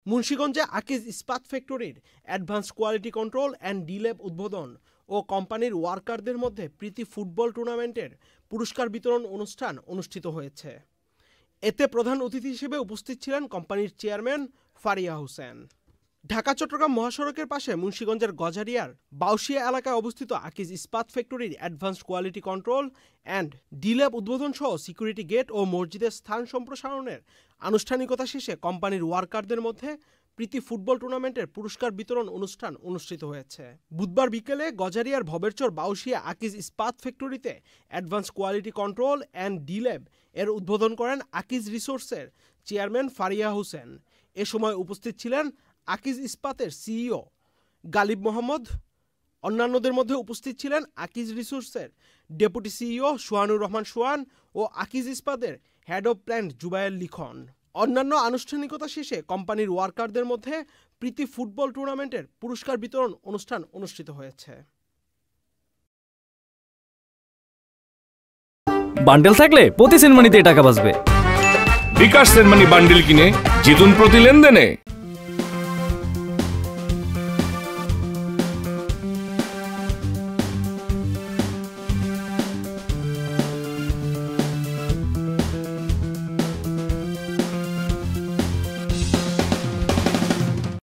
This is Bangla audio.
মুন্সিগঞ্জে আকিজ ইস্পাত ফ্যাক্টরির অ্যাডভান্স কোয়ালিটি কন্ট্রোল অ্যান্ড ডিল্যাব উদ্বোধন ও কোম্পানির ওয়ার্কারদের মধ্যে প্রীতি ফুটবল টুর্নামেন্টের পুরস্কার বিতরণ অনুষ্ঠান অনুষ্ঠিত হয়েছে। এতে প্রধান অতিথি হিসেবে উপস্থিত ছিলেন কোম্পানির চেয়ারম্যান ফারিয়া হোসেন। ঢাকা চট্টগ্রাম মহাসড়কের পাশে মুন্সিগঞ্জের গজারিয়ার বাউশিয়া এলাকায় অবস্থিত আকিজ ইস্পাত ফ্যাক্টরির অ্যাডভান্স কোয়ালিটি কন্ট্রোল অ্যান্ড ডিল্যাব উদ্বোধন সহ সিকিউরিটি গেট ও মসজিদের স্থান সম্প্রসারণের আনুষ্ঠানিকতা শেষে কোম্পানির ওয়ার্কারদের মধ্যে প্রীতি ফুটবল টুর্নামেন্টের পুরস্কার বিতরণ অনুষ্ঠান অনুষ্ঠিত হয়েছে। বুধবার বিকেলে গজারিয়ার ভবেরচর বাউশিয়া আকিজ ইস্পাত ফ্যাক্টরিতে অ্যাডভান্স কোয়ালিটি কন্ট্রোল অ্যান্ড ডিল্যাব এর উদ্বোধন করেন আকিজ রিসোর্সের চেয়ারম্যান ফারিয়া হোসেন। এ সময় উপস্থিত ছিলেন আকিজ ইস্পাতের সিইও গালিব মোহাম্মদ। অন্যান্যদের মধ্যে উপস্থিত ছিলেন আকিজ রিসোর্সের ডেপুটি সিইও সোহানুর রহমান সোহান ও আকিজ ইস্পাতের হেড অব প্ল্যান্ট জুবায়ের লিখন। অন্যান্য আনুষ্ঠানিকতা শেষে কোম্পানির ওয়ার্কারদের মধ্যে প্রীতি ফুটবল টুর্নামেন্টের পুরস্কার বিতরণ অনুষ্ঠান অনুষ্ঠিত হয়েছে। বান্ডেল থাকলে প্রতি সেনমানিতে টাকা বাঁচবে। বিকাশ সেনমানি বান্ডেল কিনে জিতুন প্রতি লেনদেনে।